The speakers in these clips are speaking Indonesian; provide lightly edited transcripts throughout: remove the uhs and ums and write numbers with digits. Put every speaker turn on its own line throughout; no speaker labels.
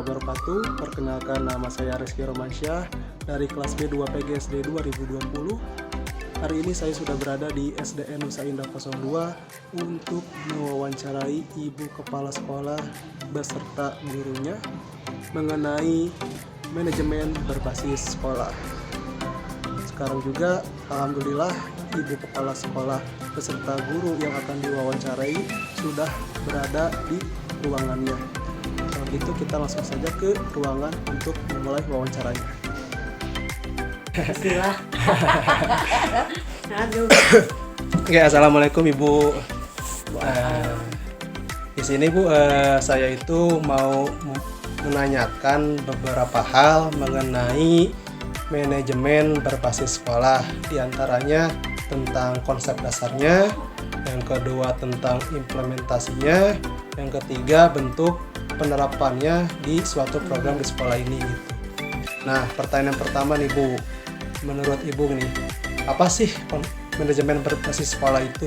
wabarakatuh. Perkenalkan, nama saya Rizky Romansyah dari kelas B2 PGSD 2020. Hari ini saya sudah berada di SDN Nusa Indah 02 untuk mewawancarai Ibu Kepala Sekolah beserta gurunya mengenai manajemen berbasis sekolah. Sekarang juga alhamdulillah Ibu Kepala Sekolah beserta guru yang akan diwawancarai sudah berada di ruangannya. Kalau gitu kita langsung saja ke ruangan untuk memulai wawancaranya.
Bismillah. Aduh.
Oke, assalamualaikum Ibu. Di sini Bu, saya itu mau menanyakan beberapa hal mengenai manajemen berbasis sekolah. Di antaranya tentang konsep dasarnya, yang kedua tentang implementasinya, yang ketiga bentuk penerapannya di suatu program di sekolah ini gitu. Nah, pertanyaan pertama nih Bu, menurut Ibu nih, apa sih manajemen berbasis sekolah itu?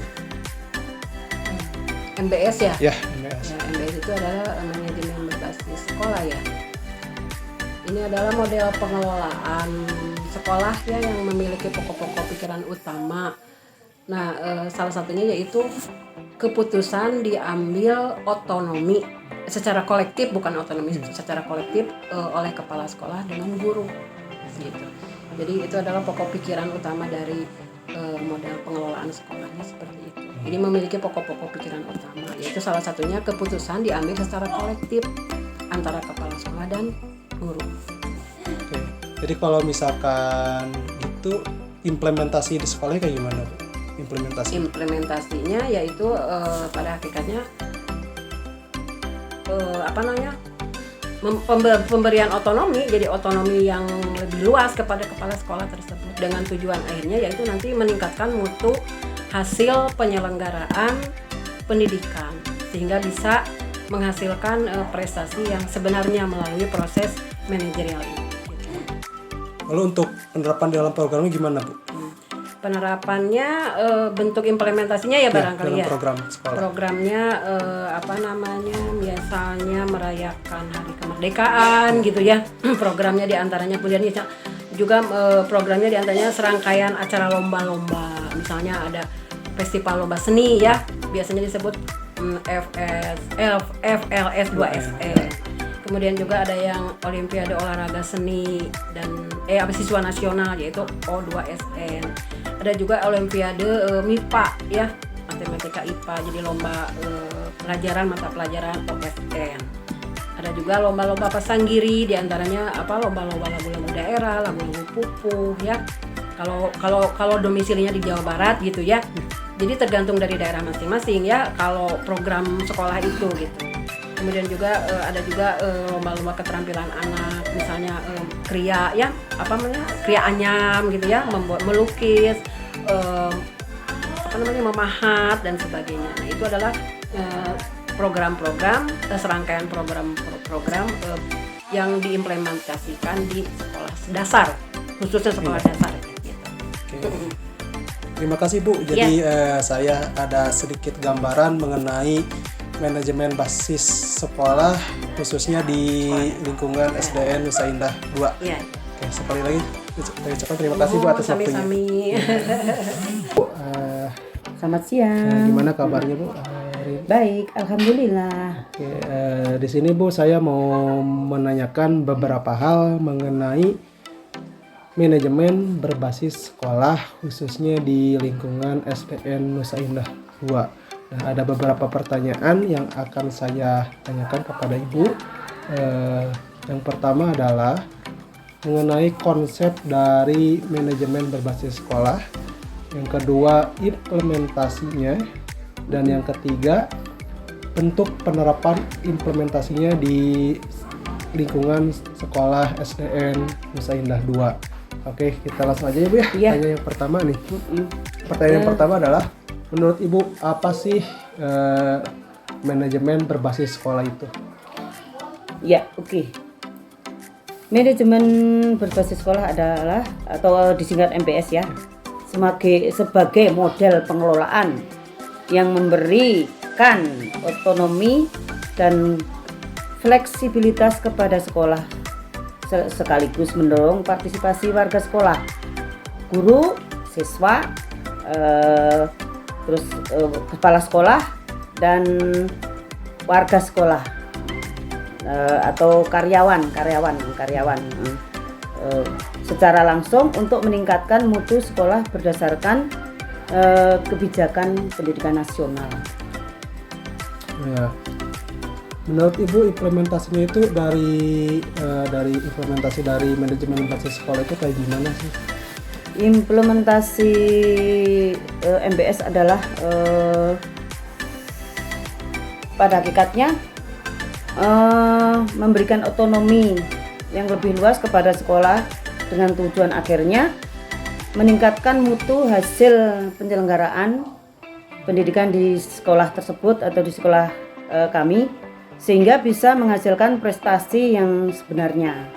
MBS ya?
Ya, MBS.
Ya, MBS itu adalah manajemen berbasis sekolah ya. Ini adalah model pengelolaan sekolah ya yang memiliki pokok-pokok pikiran utama. Nah, salah satunya yaitu keputusan diambil otonomi secara kolektif, bukan otonomi secara kolektif oleh kepala sekolah dengan guru gitu. Jadi itu adalah pokok pikiran utama dari model pengelolaan sekolahnya seperti itu. Jadi memiliki pokok-pokok pikiran utama, yaitu salah satunya keputusan diambil secara kolektif antara kepala sekolah dan guru.
Oke. Jadi kalau misalkan itu implementasi di sekolahnya kayak gimana Bu?
Implementasinya yaitu pada hakikatnya pemberian otonomi, jadi otonomi yang lebih luas kepada kepala sekolah tersebut dengan tujuan akhirnya yaitu nanti meningkatkan mutu hasil penyelenggaraan pendidikan sehingga bisa menghasilkan prestasi yang sebenarnya melalui proses manajerial ini.
Lalu untuk penerapan dalam programnya gimana Bu?
Penerapannya bentuk implementasinya ya barangkali
dalam
ya.
program sekolah.
Programnya biasanya merayakan hari kemerdekaan gitu ya. Programnya diantaranya kemudian juga programnya diantaranya serangkaian acara lomba-lomba. Misalnya ada festival lomba seni ya, biasanya disebut FLS 2SN. Kemudian juga ada yang olimpiade olahraga seni dan siswa nasional yaitu O2SN. Ada juga olimpiade MIPA ya, matematika IPA, jadi lomba mata pelajaran OSN. Ada juga lomba-lomba pasanggiri, diantaranya lomba-lomba lagu-lagu daerah, lagu-lagu pupuh ya. Kalau domisilinya di Jawa Barat gitu ya. Jadi tergantung dari daerah masing-masing ya kalau program sekolah itu gitu. Kemudian juga ada juga lomba-lomba keterampilan anak, misalnya kriya ya, kriya anyam gitu ya, melukis, memahat dan sebagainya. Nah, itu adalah program-program, serangkaian program-program yang diimplementasikan di sekolah dasar, khususnya sekolah dasar. Gitu.
Oke. Terima kasih Bu. Jadi saya ada sedikit gambaran mengenai manajemen basis sekolah khususnya di lingkungan SDN Nusa Indah 2.
Iya.
Oke, sekali lagi saya ucapkan terima kasih Bu atas waktunya.
Sami-sami.
Bu,
Selamat siang.
gimana kabarnya Bu?
Baik, alhamdulillah.
Oke, di sini Bu saya mau menanyakan beberapa hal mengenai manajemen berbasis sekolah khususnya di lingkungan SDN Nusa Indah 2. Nah, ada beberapa pertanyaan yang akan saya tanyakan kepada Ibu. Yang pertama adalah mengenai konsep dari manajemen berbasis sekolah. Yang kedua, implementasinya. Dan yang ketiga, bentuk penerapan implementasinya di lingkungan sekolah SDN Nusa Indah 2. Oke, kita langsung aja ya Bu ya. Tanya yang pertama nih. Pertanyaan yang pertama adalah, menurut Ibu apa sih manajemen berbasis sekolah itu?
Ya, oke. Manajemen berbasis sekolah adalah atau disingkat MBS ya, sebagai model pengelolaan yang memberikan otonomi dan fleksibilitas kepada sekolah sekaligus mendorong partisipasi warga sekolah, guru, siswa, terus kepala sekolah dan warga sekolah atau karyawan secara langsung untuk meningkatkan mutu sekolah berdasarkan kebijakan pendidikan nasional.
Ya. Menurut Ibu implementasinya itu dari implementasi dari manajemen berbasis sekolah itu kayak gimana sih?
Implementasi MBS adalah pada hakikatnya memberikan otonomi yang lebih luas kepada sekolah dengan tujuan akhirnya meningkatkan mutu hasil penyelenggaraan pendidikan di sekolah tersebut atau di sekolah kami, sehingga bisa menghasilkan prestasi yang sebenarnya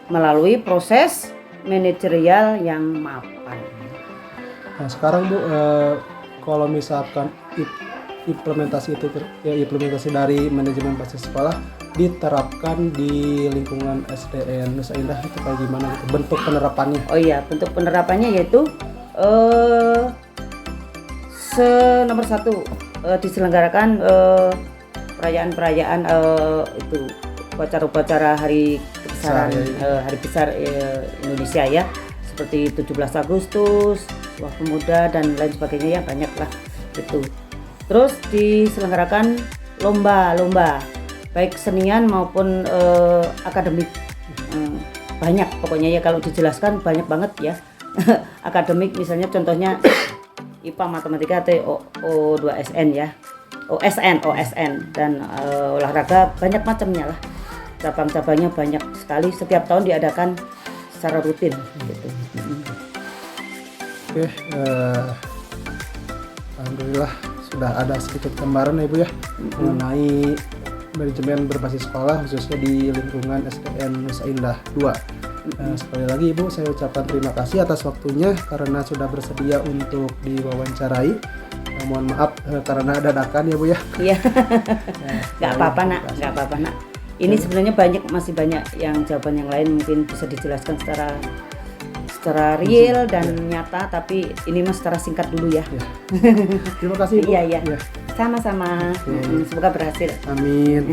melalui proses manajerial yang mapan.
Nah sekarang Bu, kalau misalkan implementasi dari manajemen berbasis sekolah diterapkan di lingkungan SDN Nusa Indah itu kayak gimana gitu bentuk penerapannya?
Oh iya, bentuk penerapannya yaitu nomor 1 diselenggarakan perayaan-perayaan itu upacara-upacara hari kebesaran hari besar Indonesia ya, seperti 17 Agustus, Sumpah Pemuda dan lain sebagainya ya, banyak lah itu. Terus diselenggarakan lomba-lomba baik kesenian maupun akademik, banyak pokoknya ya, kalau dijelaskan banyak banget ya. Akademik misalnya contohnya IPA, matematika, O2SN ya, OSN dan olahraga banyak macamnya lah, cabang-cabangnya banyak sekali, setiap tahun diadakan secara rutin gitu.
Oke, alhamdulillah sudah ada sedikit gambaran ya Bu ya mengenai manajemen berbasis sekolah khususnya di lingkungan SDN Nusa Indah 2. Sekali lagi Ibu saya ucapkan terima kasih atas waktunya karena sudah bersedia untuk diwawancarai. Mohon maaf karena dadakan ya Bu ya.
Iya. Nggak apa-apa nak. Ini sebenarnya masih banyak yang jawaban yang lain mungkin bisa dijelaskan secara real dan nyata, tapi ini mas secara singkat dulu ya.
Terima kasih Bu.
Iya. Sama-sama. Semoga berhasil.
Amin.